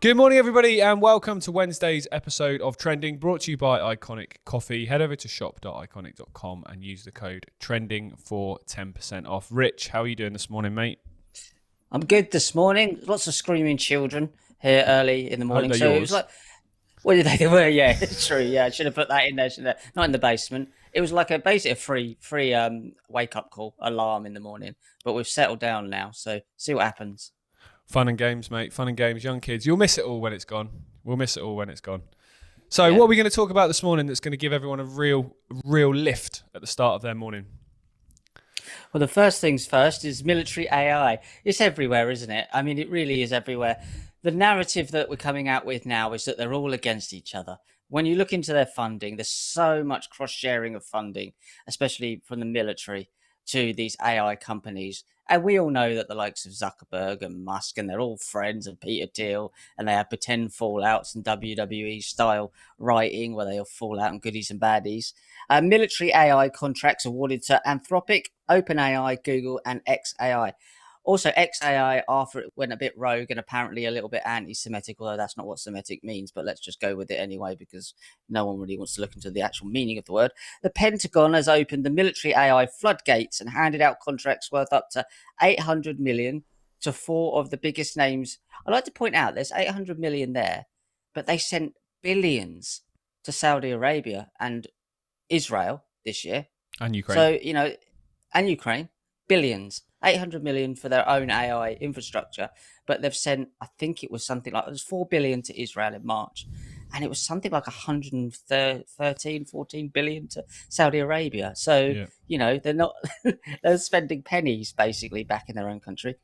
Good morning, everybody, and welcome to Wednesday's episode of Trending, brought to you by Iconic Coffee. Head over to shop.iconic.com and use the code TRENDING for 10% off. Rich, how are you doing this morning, mate? I'm good this morning. Lots of screaming children here early in the morning. So it was like, what did they were? Yeah, it's true. Yeah, I should have put that in there. Shouldn't I? Not in the basement. It was like basically a free wake up call alarm in the morning. But we've settled down now, so see what happens. Fun and games, mate. Fun and games. Young kids. You'll miss it all when it's gone. We'll miss it all when it's gone. So Yeah. what are we going to talk about this morning that's going to give everyone a real lift at the start of their morning? Well, the first things first is military AI. It's everywhere, isn't it? I mean, it really is everywhere. The narrative that we're coming out with now is that they're all against each other. When you look into their funding, there's so much cross-sharing of funding, especially from the military to these AI companies. And we all know that the likes of Zuckerberg and Musk, and they're all friends, and Peter Thiel, and they have pretend fallouts and WWE style writing where they all fall out and goodies and baddies. Military AI contracts awarded to Anthropic, OpenAI, Google, and XAI. Also, XAI, after it went a bit rogue and apparently a little bit anti-Semitic, although that's not what Semitic means, but let's just go with it anyway because no one really wants to look into the actual meaning of the word. The Pentagon has opened the military AI floodgates and handed out contracts worth up to 800 million to four of the biggest names. I'd like to point out there's 800 million there, but they sent billions to Saudi Arabia and Israel this year. And Ukraine. So, and Ukraine, billions. 800 million for their own AI infrastructure, but they've sent, I think it was something like, it was 4 billion to Israel in March, and it was something like 113, 14 billion to Saudi Arabia. So, they're not, they're spending pennies basically back in their own country.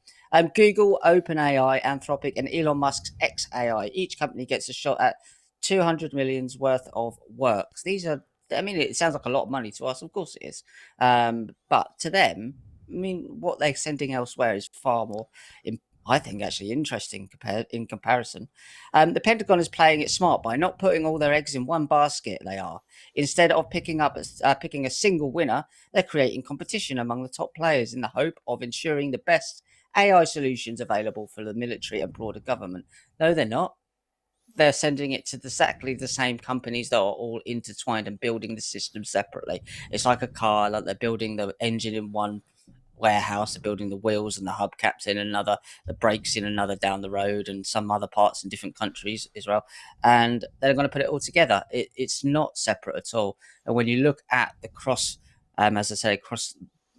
Google, OpenAI, Anthropic, and Elon Musk's XAI, each company gets a shot at 200 million's worth of works. These are, I mean, it sounds like a lot of money to us. Of course it is. But to them, I mean, what they're sending elsewhere is far more, I think, actually interesting in comparison. The Pentagon is playing it smart by not putting all their eggs in one basket. They are, instead of picking a single winner, they're creating competition among the top players in the hope of ensuring the best AI solutions available for the military and broader government. No, they're not. They're sending it to exactly the same companies that are all intertwined and building the system separately. It's like a car, like they're building the engine in one warehouse, they're building the wheels and the hubcaps in another, the brakes in another down the road, and some other parts in different countries, Israel, and they're going to put it all together. It's not separate at all. And when you look at the cross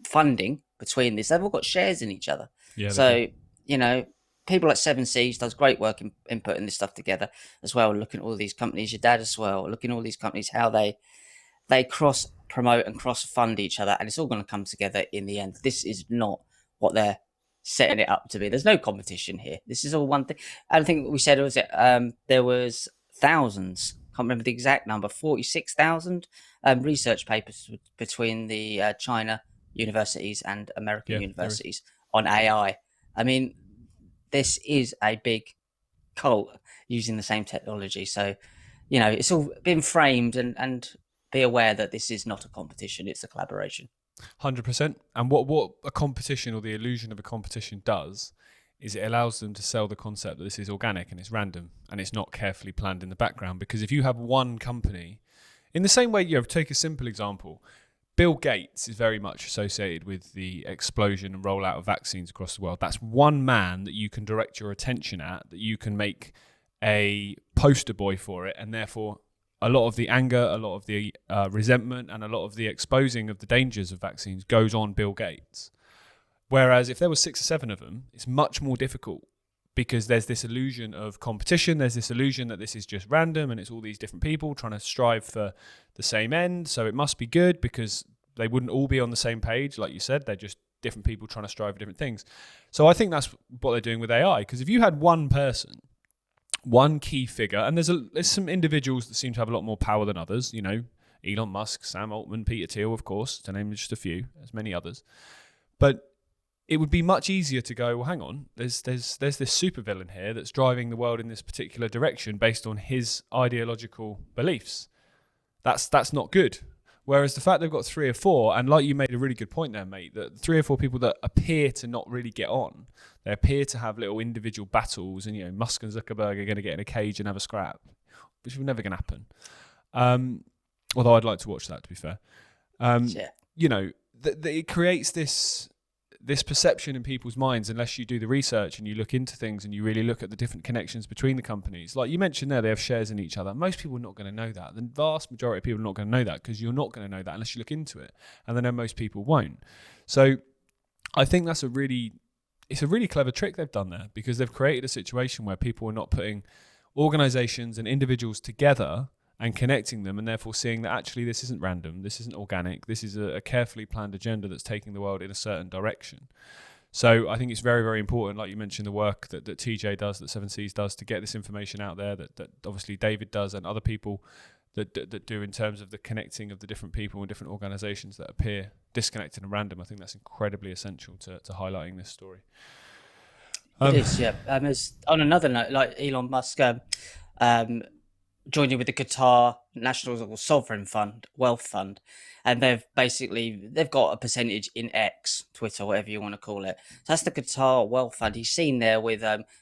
funding between this, they've all got shares in each other. Yeah, so people like Seven Seas does great work in putting this stuff together as well. Looking at all these companies, your dad as well, looking at all these companies, how they cross promote and cross fund each other, and it's all going to come together in the end. This is not what they're setting it up to be. There's no competition here. This is all one thing. I think we said there was thousands. Can't remember the exact number. 46,000 research papers between the China universities and American universities on AI. I mean, this is a big cult using the same technology. So, it's all been framed and be aware that this is not a competition, it's a collaboration. 100%. And what a competition, or the illusion of a competition, does is it allows them to sell the concept that this is organic and it's random and it's not carefully planned in the background. Because if you have one company, in the same way, take a simple example, Bill Gates is very much associated with the explosion and rollout of vaccines across the world. That's one man that you can direct your attention at, that you can make a poster boy for it, and therefore a lot of the anger, a lot of the resentment, and a lot of the exposing of the dangers of vaccines goes on Bill Gates. Whereas if there were 6 or 7 of them, it's much more difficult because there's this illusion of competition. There's this illusion that this is just random and it's all these different people trying to strive for the same end. So it must be good because they wouldn't all be on the same page. Like you said, they're just different people trying to strive for different things. So I think that's what they're doing with AI. Because if you had one person, one key figure, and there's some individuals that seem to have a lot more power than others, Elon Musk, Sam Altman, Peter Thiel, of course, to name just a few, there's many others. But it would be much easier to go, well, hang on, there's this supervillain here that's driving the world in this particular direction based on his ideological beliefs. That's not good. Whereas the fact they've got 3 or 4, and like you made a really good point there, mate, that 3 or 4 people that appear to not really get on, they appear to have little individual battles, and Musk and Zuckerberg are going to get in a cage and have a scrap, which is never going to happen. Although I'd like to watch that, to be fair. It creates this perception in people's minds unless you do the research and you look into things and you really look at the different connections between the companies. Like you mentioned there, they have shares in each other. Most people are not going to know that. The vast majority of people are not going to know that because you're not going to know that unless you look into it. And then most people won't. So I think it's a really clever trick they've done there, because they've created a situation where people are not putting organizations and individuals together and connecting them, and therefore seeing that actually this isn't random, this isn't organic, this is a carefully planned agenda that's taking the world in a certain direction. So I think it's very, very important, like you mentioned, the work that TJ does, that 7Cs does, to get this information out there, that obviously David does, and other people that do in terms of the connecting of the different people and different organizations that appear disconnected and random. I think that's incredibly essential to highlighting this story. It is, yeah. On another note, like Elon Musk joined in with the Qatar National Sovereign Fund, Wealth Fund, and they've got a percentage in X, Twitter, whatever you want to call it. So that's the Qatar Wealth Fund. He's seen there with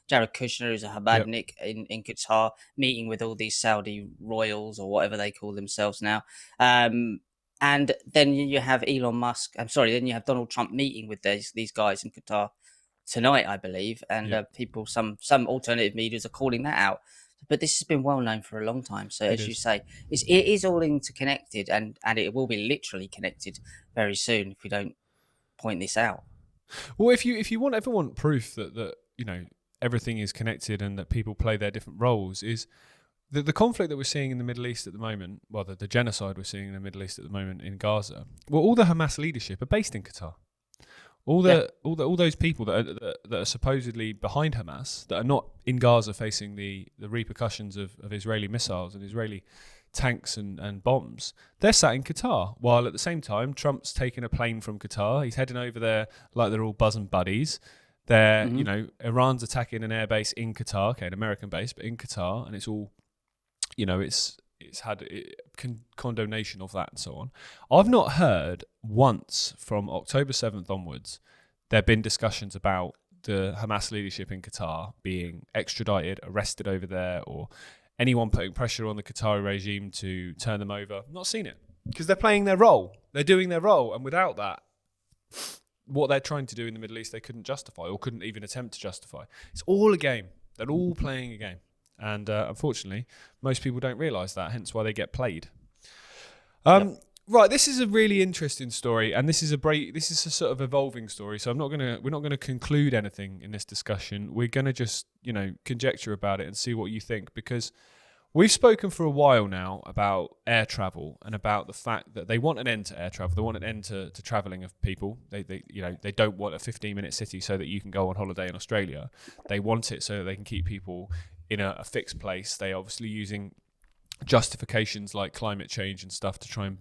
Jared Kushner, who's a Hamadnik in Qatar, meeting with all these Saudi royals or whatever they call themselves now. And then you have then you have Donald Trump meeting with these guys in Qatar tonight, I believe, and people, some alternative medias are calling that out. But this has been well known for a long time. So as you say, it is all interconnected, and it will be literally connected very soon if we don't point this out. Well, if you ever want proof that everything is connected and that people play their different roles, is the conflict that we're seeing in the Middle East at the moment, well, the genocide we're seeing in the Middle East at the moment in Gaza. Well, all the Hamas leadership are based in Qatar. All those people that are supposedly behind Hamas, that are not in Gaza facing the repercussions of Israeli missiles and Israeli tanks and bombs, they're sat in Qatar. While at the same time, Trump's taken a plane from Qatar. He's heading over there like they're all bosom buddies. They're, Iran's attacking an airbase in Qatar, okay, an American base, but in Qatar, and it's all, it's had condemnation of that and so on. I've not heard once from October 7th onwards there have been discussions about the Hamas leadership in Qatar being extradited, arrested over there, or anyone putting pressure on the Qatari regime to turn them over. I've not seen it, because they're playing their role. They're doing their role. And without that, what they're trying to do in the Middle East, they couldn't justify, or couldn't even attempt to justify. It's all a game. They're all playing a game. And unfortunately, most people don't realise that, hence why they get played. Right, this is a really interesting story, and this is a sort of evolving story. So we're not gonna conclude anything in this discussion. We're gonna just conjecture about it and see what you think, because we've spoken for a while now about air travel and about the fact that they want an end to air travel. They want an end to travelling of people. They don't want a 15-minute city so that you can go on holiday in Australia. They want it so that they can keep people in a fixed place. They obviously using justifications like climate change and stuff to try and,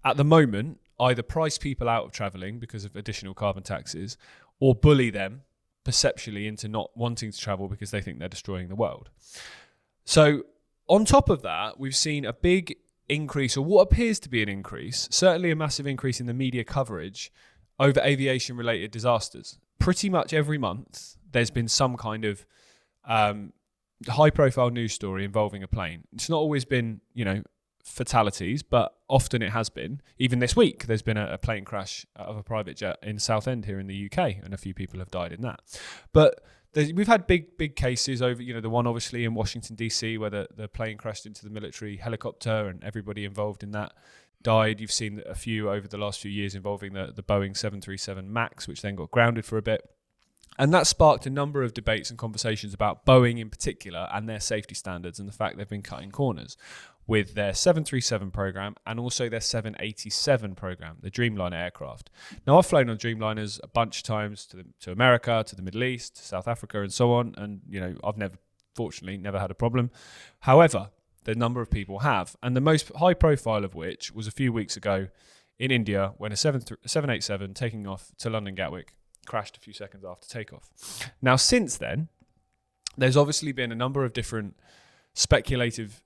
at the moment, either price people out of travelling because of additional carbon taxes, or bully them perceptually into not wanting to travel because they think they're destroying the world. So on top of that, we've seen a big increase, or what appears to be an increase, certainly a massive increase in the media coverage over aviation-related disasters. Pretty much every month, there's been some kind of high-profile news story involving a plane. It's not always been, fatalities, but often it has been. Even this week, there's been a plane crash of a private jet in Southend here in the UK, and a few people have died in that. But we've had big cases over, the one obviously in Washington, D.C., where the plane crashed into the military helicopter and everybody involved in that died. You've seen a few over the last few years involving the Boeing 737 MAX, which then got grounded for a bit. And that sparked a number of debates and conversations about Boeing in particular and their safety standards, and the fact they've been cutting corners with their 737 program and also their 787 program, the Dreamliner aircraft. Now, I've flown on Dreamliners a bunch of times to America, to the Middle East, to South Africa, and so on. And, I've fortunately never had a problem. However, the number of people have, and the most high profile of which was a few weeks ago in India, when a 787 taking off to London Gatwick crashed a few seconds after takeoff. Now, since then, there's obviously been a number of different speculative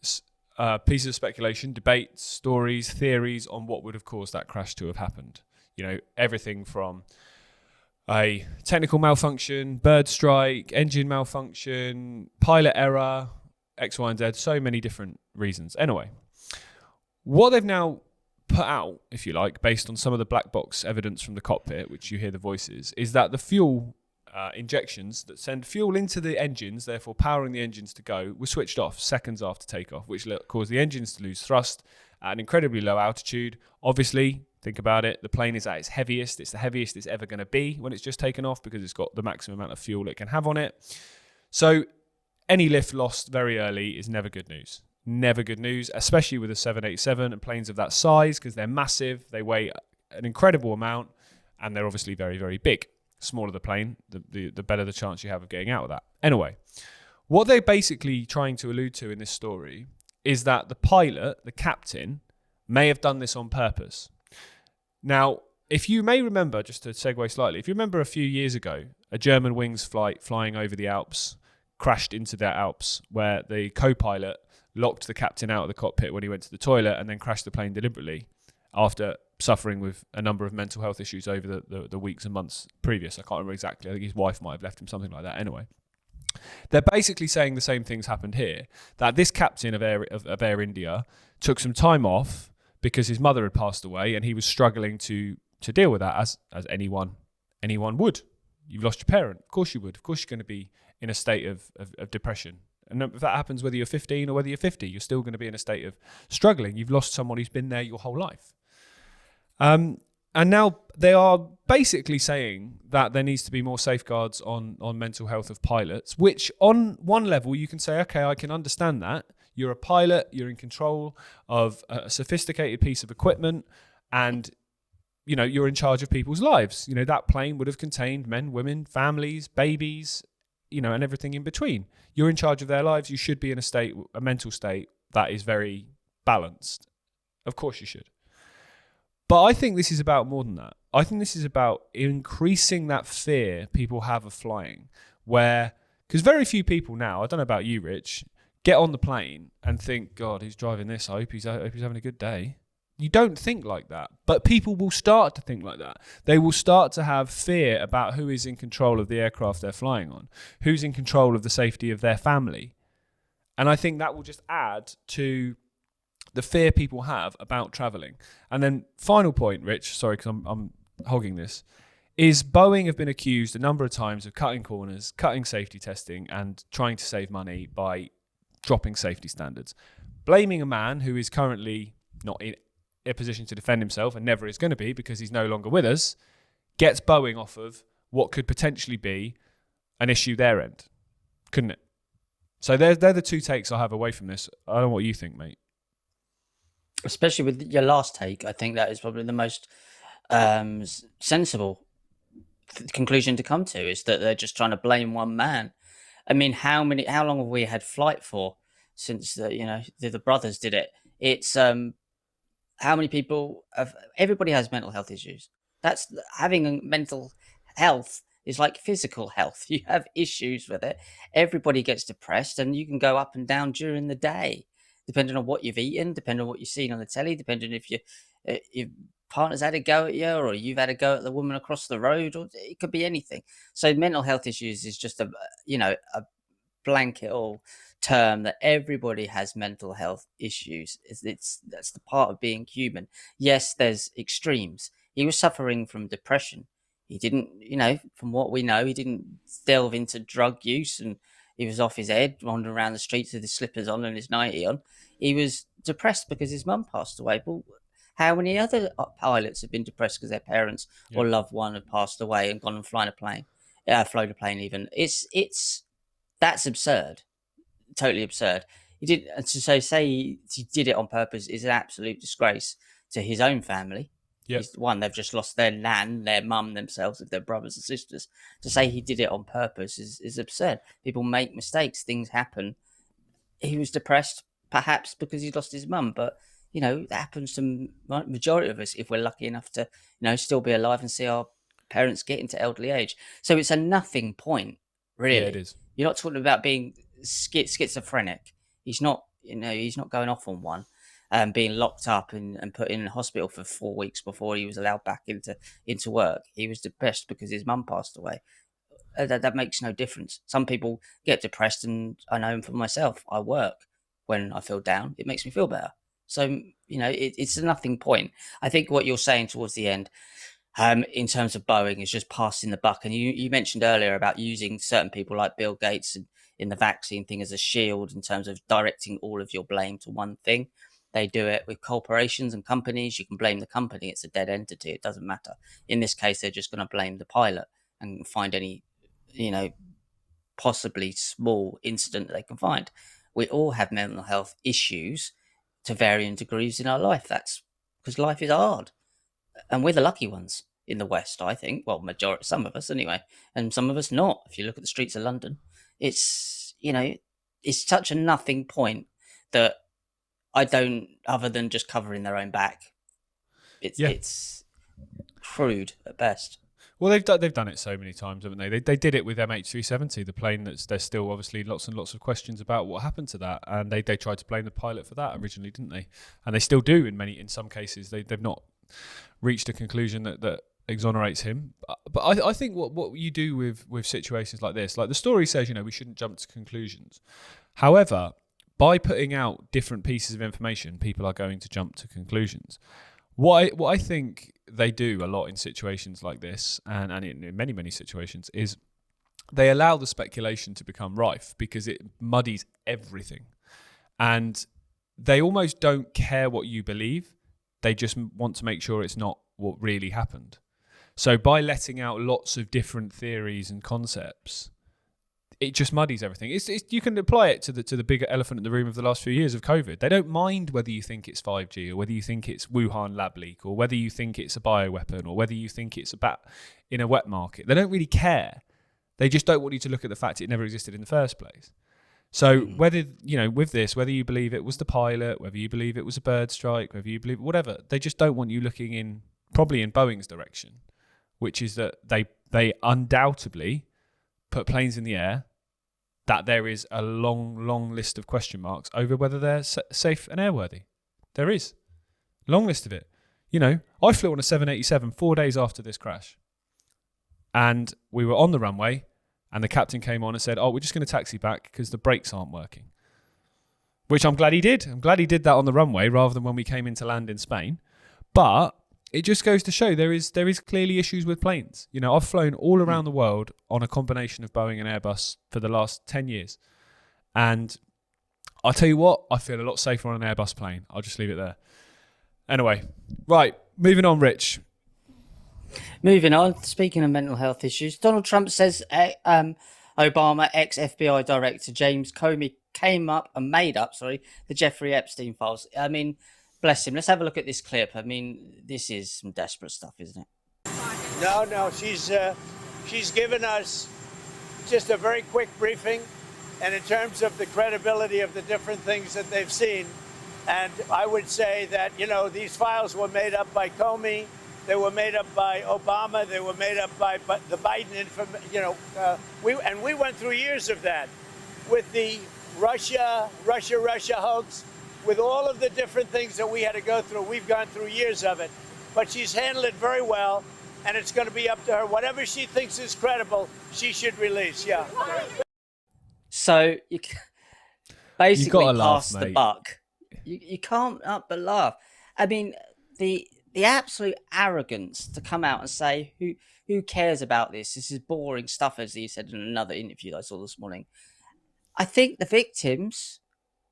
pieces of speculation, debates, stories, theories on what would have caused that crash to have happened. Everything from a technical malfunction, bird strike, engine malfunction, pilot error, X, Y, and Z, so many different reasons. Anyway, what they've now put out, if you like, based on some of the black box evidence from the cockpit, which you hear the voices, is that the fuel injections that send fuel into the engines, therefore powering the engines to go, were switched off seconds after takeoff, which caused the engines to lose thrust at an incredibly low altitude. Obviously, think about it, the plane is at its heaviest. It's the heaviest it's ever going to be when it's just taken off because it's got the maximum amount of fuel it can have on it. So any lift lost very early is never good news. Never good news, especially with a 787 and planes of that size, because they're massive, they weigh an incredible amount, and they're obviously very, very big. Smaller the plane, the better the chance you have of getting out of that. Anyway, what they're basically trying to allude to in this story is that the pilot, the captain, may have done this on purpose. Now, if you may remember, just to segue slightly, if you remember a few years ago, a German wings flight flying over the Alps crashed into the Alps, where the co-pilot locked the captain out of the cockpit when he went to the toilet and then crashed the plane deliberately after suffering with a number of mental health issues over the weeks and months previous. I can't remember exactly. I think his wife might have left him, something like that. Anyway, they're basically saying the same things happened here, that this captain of Air India took some time off because his mother had passed away and he was struggling to deal with that, as anyone would. You've lost your parent. Of course you would. Of course you're going to be in a state of depression. And if that happens, whether you're 15 or whether you're 50, you're still going to be in a state of struggling. You've lost someone who's been there your whole life. And now they are basically saying that there needs to be more safeguards on mental health of pilots, which on one level you can say, okay, I can understand that. You're a pilot, you're in control of a sophisticated piece of equipment, and you're in charge of people's lives. That plane would have contained men, women, families, babies, and everything in between. You're in charge of their lives. You should be in a mental state that is very balanced. Of course you should. But I think this is about more than that. I think this is about increasing that fear people have of flying, because very few people now, I don't know about you, Rich, get on the plane and think, God, who's driving this? I hope he's having a good day. You don't think like that, but people will start to think like that. They will start to have fear about who is in control of the aircraft they're flying on, who's in control of the safety of their family. And I think that will just add to the fear people have about traveling. And then final point, Rich, sorry, because I'm hogging this, is Boeing have been accused a number of times of cutting corners, cutting safety testing, and trying to save money by dropping safety standards. Blaming a man who is currently not in a position to defend himself and never is going to be because he's no longer with us, gets Boeing off of what could potentially be an issue their end, couldn't it? So they're the two takes I have away from this. I don't know what you think, mate. Especially with your last take, I think that is probably the most sensible conclusion to come to, is that they're just trying to blame one man. I mean, how long have we had flight for since the brothers did it? It's how many people have? Everybody has mental health issues. That's having a mental health is like physical health. You have issues with it. Everybody gets depressed, and you can go up and down during the day, depending on what you've eaten, depending on what you've seen on the telly, depending if your partner's had a go at you, or you've had a go at the woman across the road, or it could be anything. So mental health issues is just a blanket all term that everybody has mental health issues. That's the part of being human. Yes, there's extremes. He was suffering from depression. He didn't, from what we know, he didn't delve into drug use, and he was off his head, wandering around the streets with his slippers on and his nightie on. He was depressed because his mum passed away. But how many other pilots have been depressed because their parents or loved one have passed away and gone and flown a plane even? That's absurd. Totally absurd. He did. So say he did it on purpose is an absolute disgrace to his own family. Yep. They've just lost their nan, their mum, themselves, their brothers and sisters. To say he did it on purpose is absurd. People make mistakes. Things happen. He was depressed, perhaps because he lost his mum, but that happens to majority of us if we're lucky enough to still be alive and see our parents get into elderly age. So it's a nothing point, really. Yeah, it is. You're not talking about being schizophrenic. He's not he's not going off on one. Being locked up and put in hospital for 4 weeks before he was allowed back into work. He was depressed because his mum passed away. That makes no difference. Some people get depressed, and I know for myself, I work when I feel down. It makes me feel better. So, it's a nothing point. I think what you're saying towards the end, in terms of Boeing, is just passing the buck. And you mentioned earlier about using certain people like Bill Gates in the vaccine thing as a shield in terms of directing all of your blame to one thing. They do it with corporations and companies. You can blame the company. It's a dead entity. It doesn't matter. In this case, they're just going to blame the pilot and find any, possibly small incident that they can find. We all have mental health issues to varying degrees in our life. That's because life is hard. And we're the lucky ones in the West, I think. Well, some of us anyway, and some of us not. If you look at the streets of London, it's such a nothing point that I don't, other than just covering their own back. It's crude at best. Well, they've done it so many times, haven't they? They did it with MH370, the plane there's still obviously lots and lots of questions about what happened to that, and they tried to blame the pilot for that originally, didn't they? And they still do in some cases. They've not reached a conclusion that exonerates him. But I think what you do with situations like this, like the story says, we shouldn't jump to conclusions. However, by putting out different pieces of information, people are going to jump to conclusions. What I think they do a lot in situations like this, and in many, many situations, is they allow the speculation to become rife because it muddies everything. And they almost don't care what you believe. They just want to make sure it's not what really happened. So by letting out lots of different theories and concepts, it just muddies everything. You can apply it to the bigger elephant in the room of the last few years of COVID. They don't mind whether you think it's 5G or whether you think it's Wuhan lab leak or whether you think it's a bioweapon or whether you think it's a bat in a wet market. They don't really care. They just don't want you to look at the fact it never existed in the first place. So whether, with this, whether you believe it was the pilot, whether you believe it was a bird strike, whether you believe whatever, they just don't want you looking probably in Boeing's direction, which is that they undoubtedly put planes in the air, that there is a long, long list of question marks over whether they're safe and airworthy. There is. Long list of it. I flew on a 787 4 days after this crash. And we were on the runway, and the captain came on and said, we're just going to taxi back because the brakes aren't working. Which I'm glad he did. I'm glad he did that on the runway rather than when we came into land in Spain. But it just goes to show there is clearly issues with planes. I've flown all around the world on a combination of Boeing and Airbus for the last 10 years. And I'll tell you what, I feel a lot safer on an Airbus plane. I'll just leave it there. Anyway, right, moving on, Rich. Moving on, speaking of mental health issues, Donald Trump says Obama ex-FBI director James Comey made up the Jeffrey Epstein files. I mean, bless him. Let's have a look at this clip. I mean, this is some desperate stuff, isn't it? No, she's given us just a very quick briefing, and in terms of the credibility of the different things that they've seen, and I would say that, these files were made up by Comey, they were made up by Obama, they were made up by the Biden, we went through years of that with the Russia hoax. With all of the different things that we had to go through, we've gone through years of it. But she's handled it very well, and it's going to be up to her. Whatever she thinks is credible, she should release, yeah. So, you basically pass laugh, the buck. You can't help but laugh. I mean, the absolute arrogance to come out and say, who cares about this? This is boring stuff, as he said in another interview that I saw this morning. I think the victims...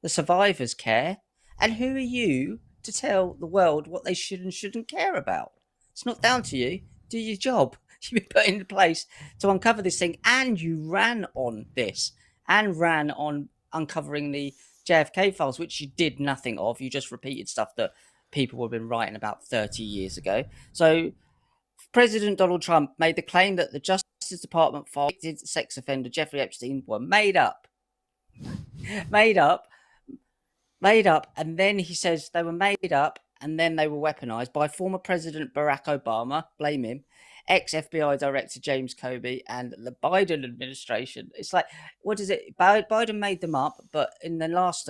the survivors care, and who are you to tell the world what they should and shouldn't care about? It's not down to you. Do your job. You've been put in place to uncover this thing, and you ran on this, and ran on uncovering the JFK files, which you did nothing of. You just repeated stuff that people have been writing about 30 years ago. So President Donald Trump made the claim that the Justice Department files convicted sex offender Jeffrey Epstein were made up, and then he says they were made up and then they were weaponized by former President Barack Obama, blame him, ex-FBI Director James Comey, and the Biden administration. It's like, what is it? Biden made them up, but in the last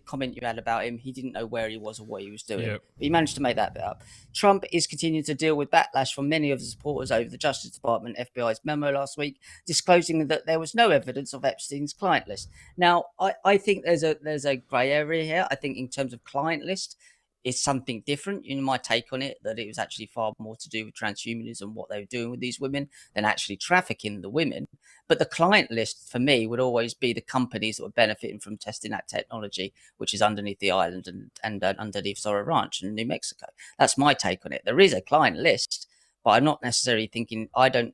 comment you had about him, he didn't know where he was or what he was doing. Yep. But he managed to make that bit up. Trump is continuing to deal with backlash from many of the supporters over the Justice Department FBI's memo last week, disclosing that there was no evidence of Epstein's client list. Now, I think there's a grey area here. I think in terms of client list, it's something different. My take on it, that it was actually far more to do with transhumanism, what they were doing with these women, than actually trafficking the women. But the client list, for me, would always be the companies that were benefiting from testing that technology, which is underneath the island and underneath Zorro Ranch in New Mexico. That's my take on it. There is a client list, but I don't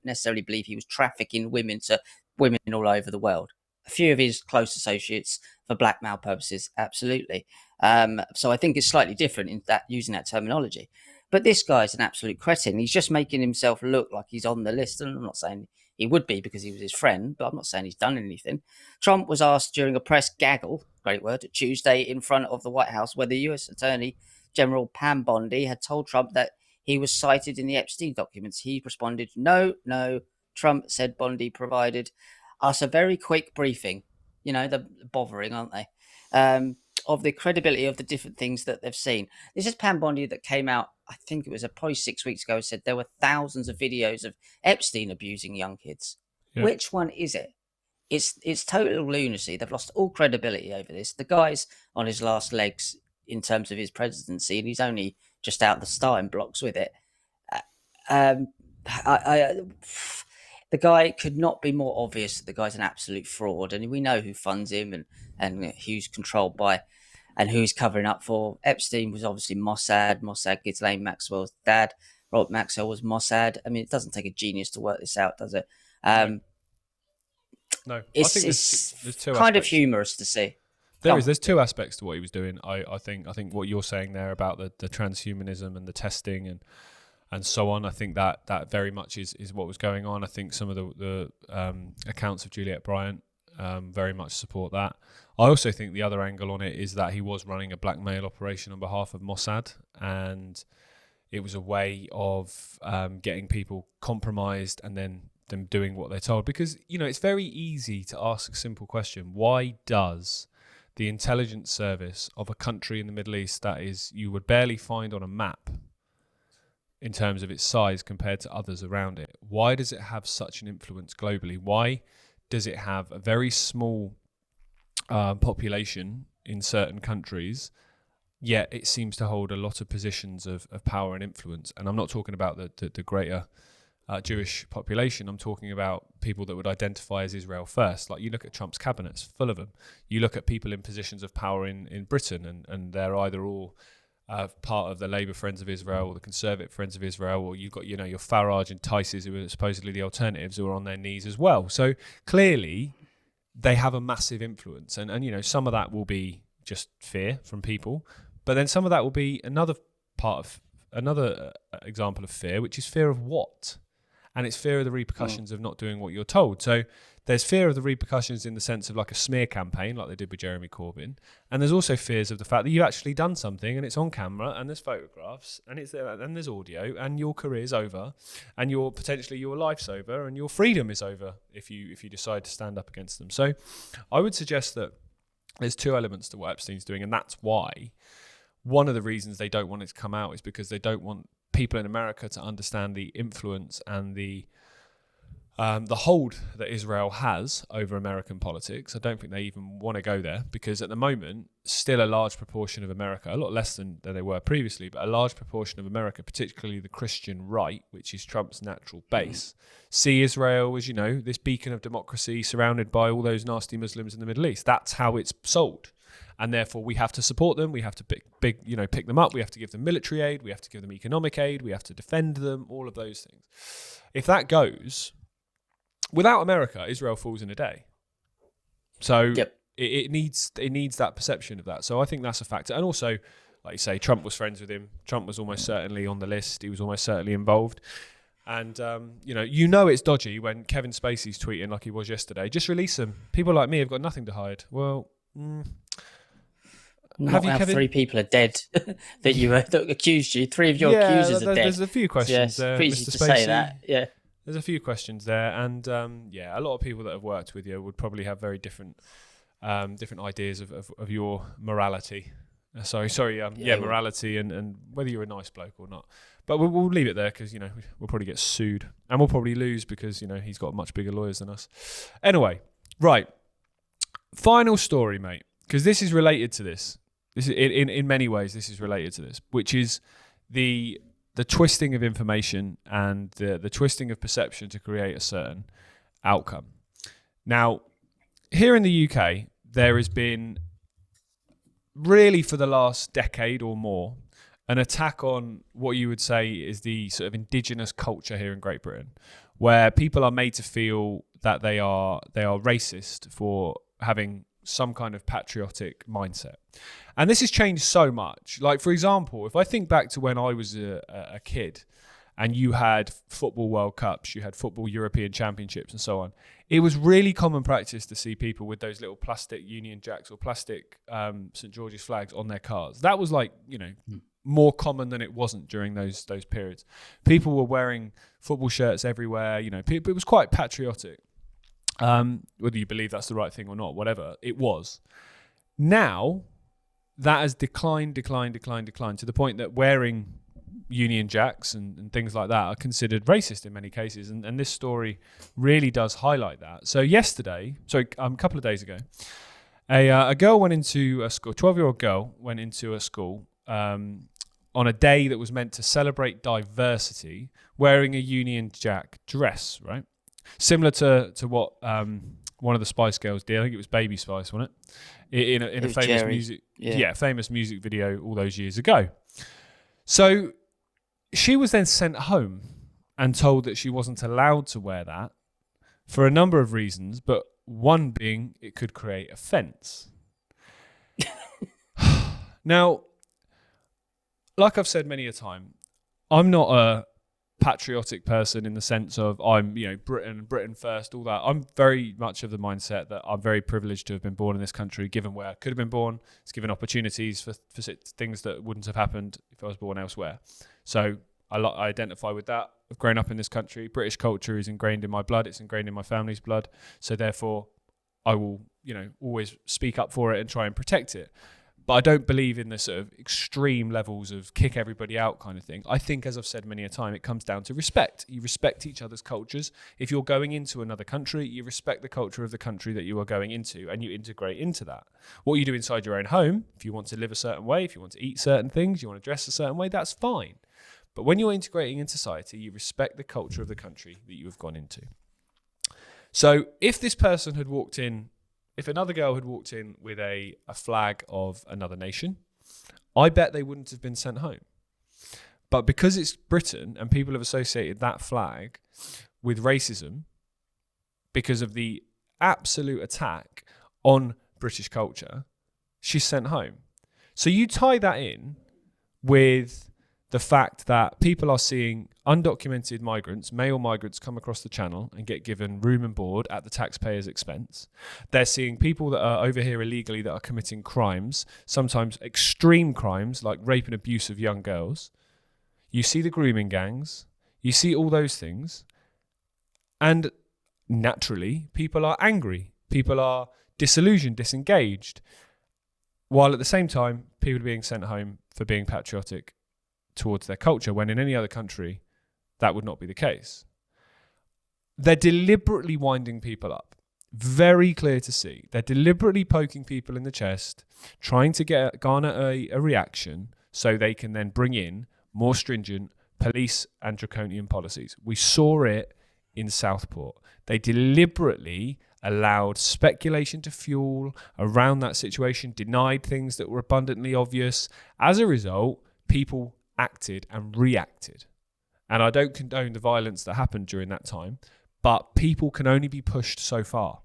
necessarily believe he was trafficking women to women all over the world. A few of his close associates for blackmail purposes, absolutely. So I think it's slightly different in that using that terminology. But this guy's an absolute cretin. He's just making himself look like he's on the list. And I'm not saying he would be because he was his friend, but I'm not saying he's done anything. Trump was asked during a press gaggle, great word, Tuesday in front of the White House whether U.S. Attorney General Pam Bondi had told Trump that he was cited in the Epstein documents. He responded, no. Trump said Bondi provided us a very quick briefing. They're bothering, aren't they? Of the credibility of the different things that they've seen. This is Pam Bondi that came out, I think it was probably 6 weeks ago, said there were thousands of videos of Epstein abusing young kids. Yeah. Which one is it? It's total lunacy. They've lost all credibility over this. The guy's on his last legs in terms of his presidency, and he's only just out the starting blocks with it. The guy could not be more obvious that the guy's an absolute fraud, and we know who funds him and who's controlled by and who's covering up for. Epstein was obviously Mossad. Mossad, Ghislaine Maxwell's dad. Robert Maxwell was Mossad. I mean, it doesn't take a genius to work this out, does it? No. It's, I think there's two kind aspects. Of humorous to see. There's two aspects to what he was doing. I think what you're saying there about the transhumanism and the testing and so on, I think that very much is what was going on. I think some of the accounts of Juliet Bryant very much support that. I also think the other angle on it is that he was running a blackmail operation on behalf of Mossad, and it was a way of getting people compromised and then them doing what they're told. Because, it's very easy to ask a simple question. Why does the intelligence service of a country in the Middle East that is you would barely find on a map in terms of its size compared to others around it, why does it have such an influence globally? Why does it have a very small population in certain countries, yet it seems to hold a lot of positions of power and influence? And I'm not talking about the greater Jewish population. I'm talking about people that would identify as Israel first. Like, you look at Trump's cabinets, full of them. You look at people in positions of power in Britain, and they're either all part of the Labour Friends of Israel or the Conservative Friends of Israel, or you've got your Farage and Tices, who are supposedly the alternatives, who are on their knees as well. So clearly they have a massive influence, and some of that will be just fear from people, but then some of that will be another example of fear, which is fear of what? And it's fear of the repercussions of not doing what you're told. So there's fear of the repercussions in the sense of like a smear campaign, like they did with Jeremy Corbyn. And there's also fears of the fact that you've actually done something and it's on camera and there's photographs and it's there and there's audio and your career's over and your life's over and your freedom is over if you decide to stand up against them. So I would suggest that there's two elements to what Epstein's doing, and that's why one of the reasons they don't want it to come out is because they don't want people in America to understand the influence and the hold that Israel has over American politics. I don't think they even want to go there, because at the moment, still a large proportion of America, a lot less than they were previously, but a large proportion of America, particularly the Christian right, which is Trump's natural base, see Israel as, this beacon of democracy surrounded by all those nasty Muslims in the Middle East. That's how it's sold. And therefore we have to support them. We have to pick them up. We have to give them military aid. We have to give them economic aid. We have to defend them, all of those things. If that goes, without America, Israel falls in a day. So it needs that perception of that. So I think that's a factor. And also, like you say, Trump was friends with him. Trump was almost certainly on the list. He was almost certainly involved. And, it's dodgy when Kevin Spacey's tweeting like he was yesterday. Just release him. People like me have got nothing to hide. Well, Kevin? 3 people are dead that accused you. 3 of your accusers are dead. There's a few questions there, Mr. Spacey. Say that. Yeah. There's a few questions there, and a lot of people that have worked with you would probably have very different different ideas of your morality. Morality and whether you're a nice bloke or not. But we'll leave it there because, you know, we'll probably get sued and we'll probably lose because, you know, he's got much bigger lawyers than us. Anyway, right. Final story, mate, because this is related to this. This is in many ways, this is related to this, which is the twisting of information and the twisting of perception to create a certain outcome. Now, here in the UK, there has been really for the last decade or more an attack on what you would say is the sort of indigenous culture here in Great Britain, where people are made to feel that they are racist for having some kind of patriotic mindset. And this has changed so much. Like, for example, if I think back to when I was a kid and you had football World Cups, you had football European Championships and so on, it was really common practice to see people with those little plastic Union Jacks or plastic St. George's flags on their cars. That was like, you know, more common than it wasn't during those periods. People were wearing football shirts everywhere. You know, it was quite patriotic. Whether you believe that's the right thing or not, whatever, it was. Now, that has declined to the point that wearing Union Jacks and things like that are considered racist in many cases. And this story really does highlight that. So a couple of days ago, a girl went into a school, 12-year-old girl went into a school on a day that was meant to celebrate diversity, wearing a Union Jack dress, right? Similar to what one of the Spice Girls did. I think it was Baby Spice, wasn't it? In a famous Jerry. famous music video all those years ago. So she was then sent home and told that she wasn't allowed to wear that for a number of reasons, but one being it could create offence. Now, like I've said many a time, I'm not a patriotic person in the sense of I'm, you know, Britain first, all that. I'm very much of the mindset that I'm very privileged to have been born in this country, given where I could have been born. It's given opportunities for things that wouldn't have happened if I was born elsewhere. So I identify with that. I've grown up in this country. British culture is ingrained in my blood. It's ingrained in my family's blood. So therefore, I will, you know, always speak up for it and try and protect it. But I don't believe in the sort of extreme levels of kick everybody out kind of thing. I think, as I've said many a time, it comes down to respect. You respect each other's cultures. If you're going into another country, you respect the culture of the country that you are going into and you integrate into that. What you do inside your own home, if you want to live a certain way, if you want to eat certain things, you want to dress a certain way, that's fine. But when you're integrating in society, you respect the culture of the country that you have gone into. So if this person had walked in, if another girl had walked in with a flag of another nation, I bet they wouldn't have been sent home. But because it's Britain and people have associated that flag with racism because of the absolute attack on British culture, she's sent home. So you tie that in with the fact that people are seeing undocumented migrants, male migrants, come across the channel and get given room and board at the taxpayer's expense. They're seeing people that are over here illegally that are committing crimes, sometimes extreme crimes like rape and abuse of young girls. You see the grooming gangs, you see all those things, and naturally people are angry, people are disillusioned, disengaged, while at the same time people are being sent home for being patriotic towards their culture, when in any other country that would not be the case. They're deliberately winding people up. Very clear to see. They're deliberately poking people in the chest, trying to garner a reaction so they can then bring in more stringent police and draconian policies. We saw it in Southport. They deliberately allowed speculation to fuel around that situation, denied things that were abundantly obvious. As a result, people acted and reacted. And I don't condone the violence that happened during that time, but people can only be pushed so far.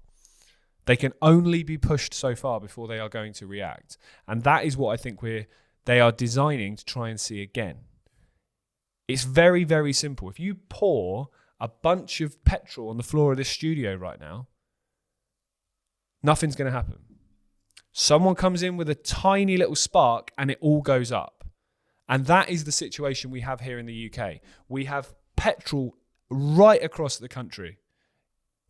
They can only be pushed so far before they are going to react. And that is what I think they are designing to try and see again. It's very, very simple. If you pour a bunch of petrol on the floor of this studio right now, nothing's going to happen. Someone comes in with a tiny little spark and it all goes up. And that is the situation we have here in the UK. We have petrol right across the country,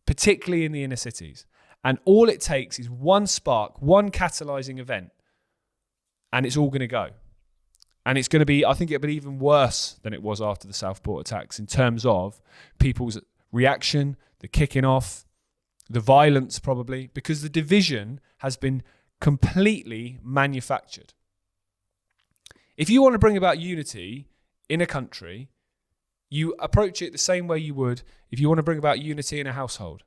particularly in the inner cities. And all it takes is one spark, one catalyzing event, and it's all going to go. And it's going to be, I think it'll be even worse than it was after the Southport attacks in terms of people's reaction, the kicking off, the violence probably, because the division has been completely manufactured. If you want to bring about unity in a country, you approach it the same way you would if you want to bring about unity in a household.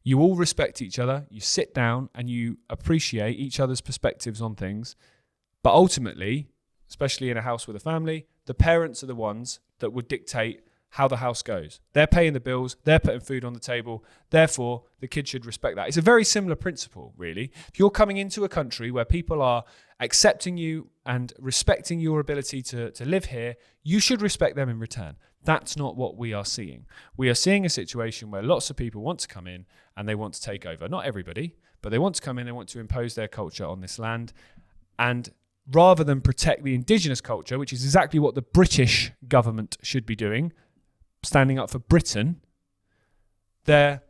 You all respect each other, you sit down and you appreciate each other's perspectives on things. But ultimately, especially in a house with a family, the parents are the ones that would dictate how the house goes. They're paying the bills, they're putting food on the table, therefore the kids should respect that. It's a very similar principle, really. If you're coming into a country where people are accepting you and respecting your ability to live here, you should respect them in return. That's not what we are seeing. We are seeing a situation where lots of people want to come in and they want to take over. Not everybody, but they want to come in, they want to impose their culture on this land. And rather than protect the indigenous culture, which is exactly what the British government should be doing, standing up for Britain, they're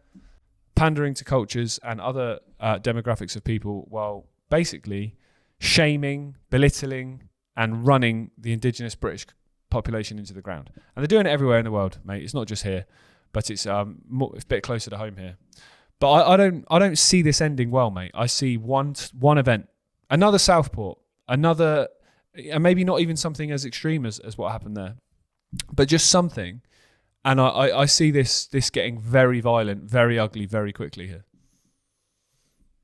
pandering to cultures and other demographics of people while basically shaming, belittling, and running the indigenous British population into the ground. And they're doing it everywhere in the world, mate. It's not just here, but it's a bit closer to home here. But I don't see this ending well, mate. I see one event, another Southport, another, and maybe not even something as extreme as what happened there, but just something. And I see this getting very violent, very ugly, very quickly here.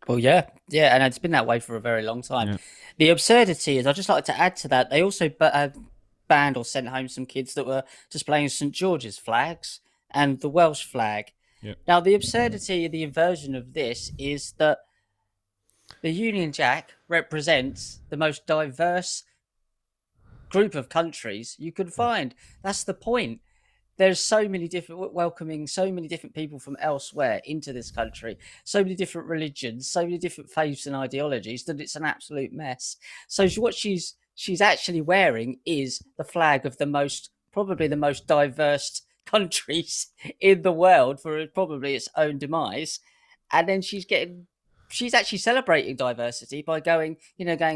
Well, yeah, and it's been that way for a very long time. Yeah. The absurdity is, I'd just like to add to that, they also banned or sent home some kids that were displaying St. George's flags and the Welsh flag. Yep. Now, the absurdity, the inversion of this is that the Union Jack represents the most diverse group of countries you could find. That's the point. There's so many different, welcoming so many different people from elsewhere into this country, so many different religions, so many different faiths and ideologies that it's an absolute mess. So what she's actually wearing is the flag of probably the most diverse countries in the world for probably its own demise. And then she's actually celebrating diversity by going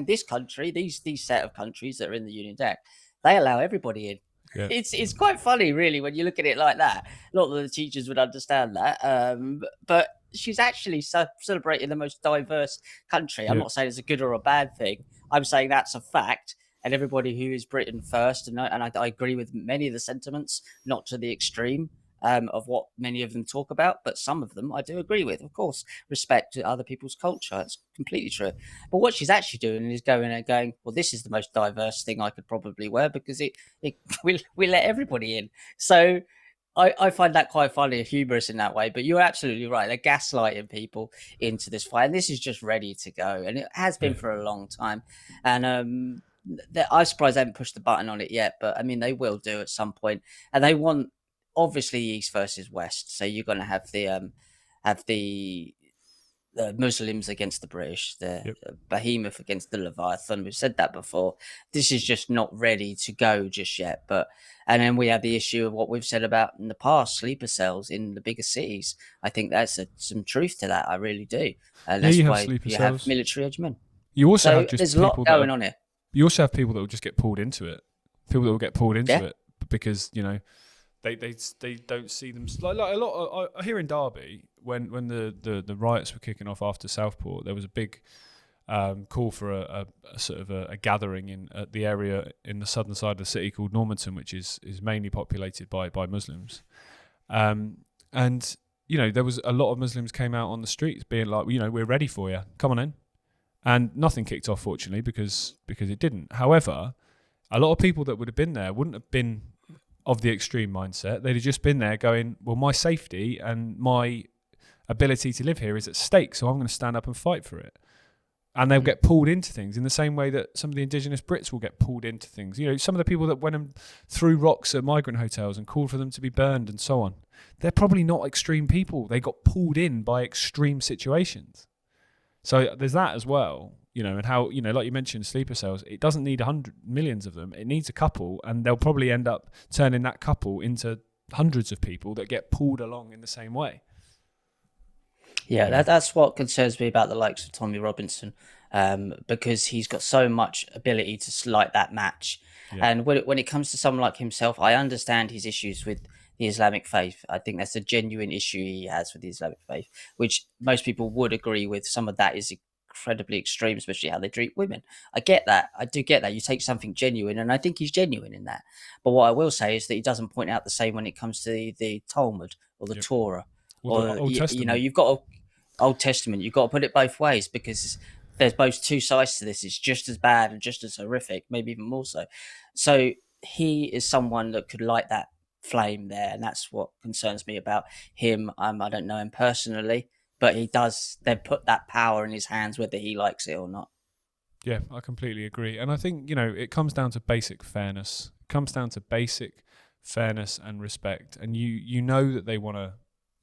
this country, these set of countries that are in the Union Jack, they allow everybody in. Yeah. It's quite funny, really, when you look at it like that. Not that the teachers would understand that, but she's actually celebrating the most diverse country. I'm not saying it's a good or a bad thing. I'm saying that's a fact. And everybody who is Britain first, and I agree with many of the sentiments, not to the extreme of what many of them talk about, but some of them I do agree with. Of course, respect to other people's culture. It's completely true. But what she's actually doing is going, well, this is the most diverse thing I could probably wear because we let everybody in. So I find that quite funny and humorous in that way. But you're absolutely right. They're gaslighting people into this fight. And this is just ready to go. And it has been for a long time. And I'm surprised they haven't pushed the button on it yet. But, I mean, they will do at some point. And they want, obviously, East versus West. So you're going to have the Muslims against the British, the behemoth against the Leviathan. We've said that before. This is just not ready to go just yet. And then we have the issue of what we've said about in the past, sleeper cells in the bigger cities. I think that's some truth to that. I really do. And that's why you have military edge men. You also have just there's a lot going on here. You also have people that will just get pulled into it. People that will get pulled into it because they don't see them like a lot. Here in Derby, when the riots were kicking off after Southport, there was a big call for a sort of a gathering at the area in the southern side of the city called Normanton, which is mainly populated by Muslims, and there was a lot of Muslims came out on the streets being like, we're ready for you, come on in, and nothing kicked off, fortunately, because it didn't. However, a lot of people that would have been there wouldn't have been of the extreme mindset. They'd have just been there going, well, my safety and my ability to live here is at stake, so I'm going to stand up and fight for it. And they'll get pulled into things in the same way that some of the indigenous Brits will get pulled into things. Some of the people that went and threw rocks at migrant hotels and called for them to be burned and so on, they're probably not extreme people. They got pulled in by extreme situations. So there's that as well. And how, like you mentioned, sleeper cells, it doesn't need millions of them. It needs a couple, and they'll probably end up turning that couple into hundreds of people that get pulled along in the same way. Yeah, that's what concerns me about the likes of Tommy Robinson, because he's got so much ability to slight that match. Yeah. And when it comes to someone like himself, I understand his issues with the Islamic faith. I think that's a genuine issue he has with the Islamic faith, which most people would agree with. Some of that is incredibly extreme, especially how they treat women. I get that. I do get that. You take something genuine, and I think he's genuine in that. But what I will say is that he doesn't point out the same when it comes to the Talmud or the Torah. Or the Or Old you Testament. know, you've got Old Testament. You've got to put it both ways, because there's both two sides to this. It's just as bad and just as horrific, maybe even more so. So he is someone that could light that flame there, and that's what concerns me about him. I don't know him personally, but he does then put that power in his hands, whether he likes it or not. Yeah, I completely agree. And I think, it comes down to basic fairness. It comes down to basic fairness and respect. And you know that they want to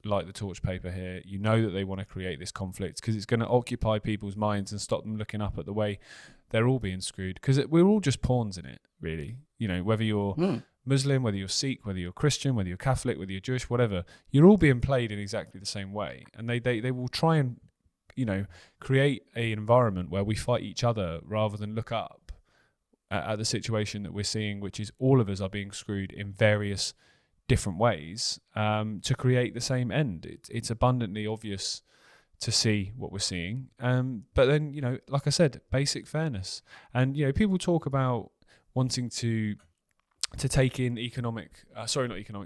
light the torch paper here. You know that they want to create this conflict because it's going to occupy people's minds and stop them looking up at the way they're all being screwed. Because we're all just pawns in it, really. Whether you're Muslim, whether you're Sikh, whether you're Christian, whether you're Catholic, whether you're Jewish, whatever, you're all being played in exactly the same way. And they will try and create an environment where we fight each other rather than look up at the situation that we're seeing, which is all of us are being screwed in various different ways to create the same end. It's abundantly obvious to see what we're seeing. But then, like I said, basic fairness. And, people talk about wanting to take in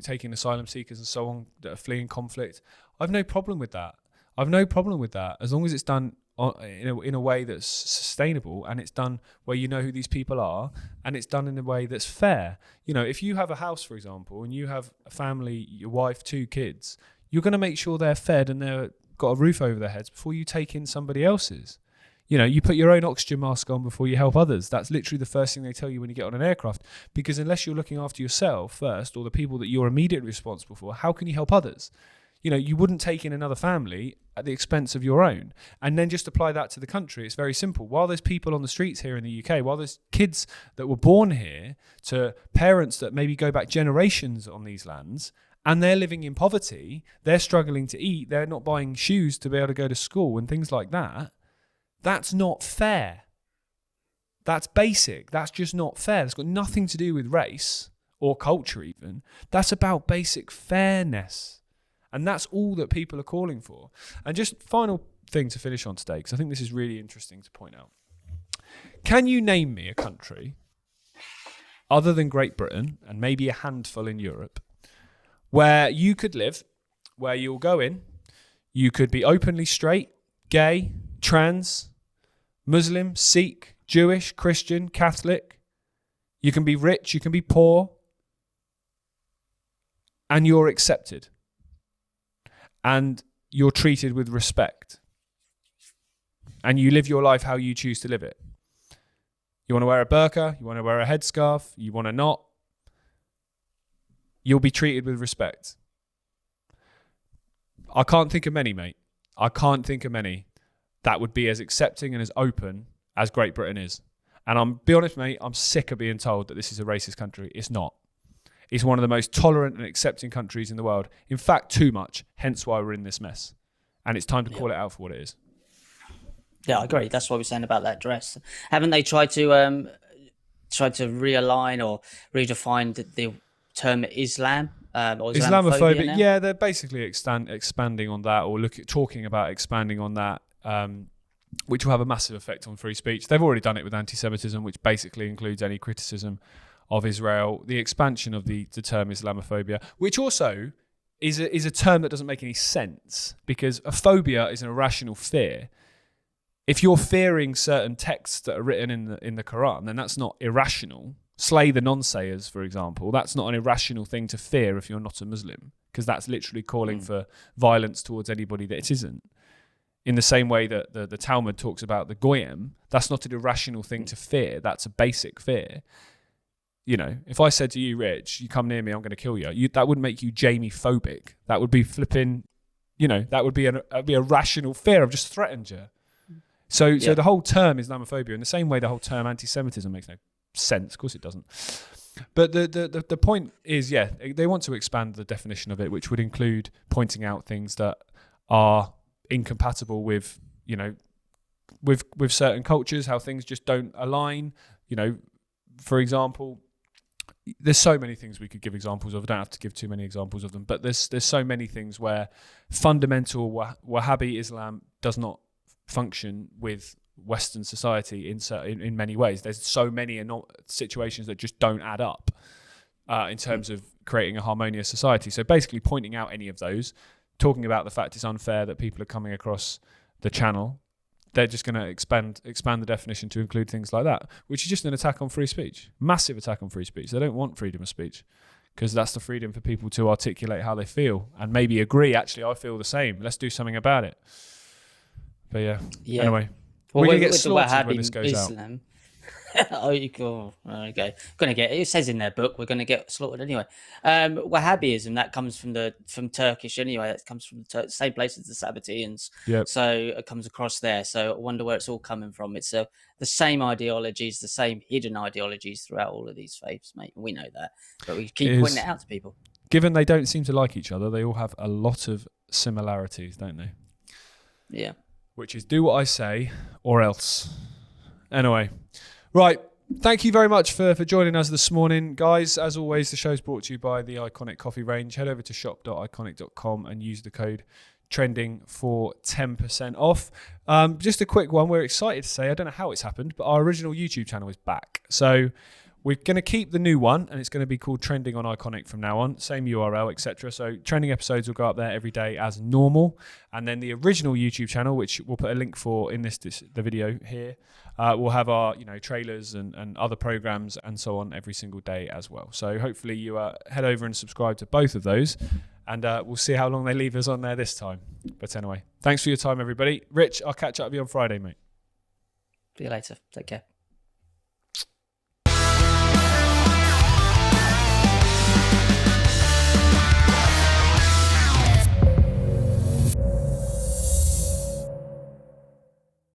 taking asylum seekers and so on that are fleeing conflict. I've no problem with that. As long as it's done in a way that's sustainable, and it's done where you know who these people are, and it's done in a way that's fair. If you have a house, for example, and you have a family, your wife, 2 kids, you're going to make sure they're fed and they've got a roof over their heads before you take in somebody else's. You put your own oxygen mask on before you help others. That's literally the first thing they tell you when you get on an aircraft, because unless you're looking after yourself first, or the people that you're immediately responsible for, how can you help others? You wouldn't take in another family at the expense of your own. And then just apply that to the country. It's very simple. While there's people on the streets here in the UK, while there's kids that were born here to parents that maybe go back generations on these lands, and they're living in poverty, they're struggling to eat, they're not buying shoes to be able to go to school and things like that, that's not fair. That's basic. That's just not fair. It's got nothing to do with race or culture even. That's about basic fairness. And that's all that people are calling for. And just final thing to finish on today, because I think this is really interesting to point out. Can you name me a country other than Great Britain and maybe a handful in Europe where you could live, where you'll go in, you could be openly straight, gay, trans, Muslim, Sikh, Jewish, Christian, Catholic, you can be rich, you can be poor, and you're accepted? And you're treated with respect. And you live your life how you choose to live it. You want to wear a burqa, you want to wear a headscarf, you want to not. You'll be treated with respect. I can't think of many, mate. I can't think of many that would be as accepting and as open as Great Britain is. And I'm be honest, mate, I'm sick of being told that this is a racist country. It's not. It's one of the most tolerant and accepting countries in the world. In fact, too much. Hence why we're in this mess. And it's time to call it out for what it is. Yeah, I agree. That's what we're saying about that dress. Haven't they tried to realign or redefine the term Islam? Or Islamophobia now? Yeah, they're basically expanding on that, or talking about expanding on that, which will have a massive effect on free speech. They've already done it with anti-Semitism, which basically includes any criticism of Israel. The expansion of the term Islamophobia, which also is a term that doesn't make any sense, because a phobia is an irrational fear. If you're fearing certain texts that are written in the Quran, then that's not irrational. Slay the non-sayers, for example, that's not an irrational thing to fear if you're not a Muslim, because that's literally calling for violence towards anybody that it isn't. In the same way that the Talmud talks about the goyim, that's not an irrational thing to fear. That's a basic fear. If I said to you, Rich, you come near me, I'm going to kill you. That wouldn't make you Jaymie phobic. That would be flipping, that would be a rational fear. I've just threatened you. So the whole term Islamophobia, in the same way the whole term anti-Semitism makes no sense. Of course it doesn't. But the point is, they want to expand the definition of it, which would include pointing out things that are incompatible with, you know, with certain cultures, how things just don't align. You know, for example, there's so many things we could give examples of. I don't have to give too many examples of them, but there's so many things where fundamental Wahhabi Islam does not function with Western society in many ways. There's so many situations that just don't add up in terms of creating a harmonious society. So basically pointing out any of those, talking about the fact it's unfair that people are coming across the channel, they're just going to expand the definition to include things like that, which is just an attack on free speech, massive attack on free speech. They don't want freedom of speech, because that's the freedom for people to articulate how they feel and maybe agree, actually, I feel the same. Let's do something about it. But yeah. Anyway, we're going to get slaughtered when this goes Islam, okay. Gonna get it says in their book we're gonna get slaughtered anyway. Wahhabism, that comes from Turkish anyway. That comes from the same place as the Sabbateans. Yep. So it comes across there. So I wonder where it's all coming from. It's the same ideologies, the same hidden ideologies throughout all of these faiths, mate. We know that, but we keep pointing it out to people. Given they don't seem to like each other, they all have a lot of similarities, don't they? Yeah. Which is do what I say or else. Anyway. Right, thank you very much for joining us this morning, guys. As always, the show's brought to you by the Iconic Coffee range. Head over to shop.iconic.com and use the code TRENDING for 10% off. Just a quick one. We're excited to say, I don't know how it's happened, but our original YouTube channel is back. So we're going to keep the new one, and it's going to be called Trending on Iconic from now on. Same URL, etc. So trending episodes will go up there every day as normal. And then the original YouTube channel, which we'll put a link for in the video here, we'll have our trailers and other programs and so on every single day as well. So hopefully you head over and subscribe to both of those, and we'll see how long they leave us on there this time. But anyway, thanks for your time, everybody. Rich, I'll catch up with you on Friday, mate. See you later. Take care.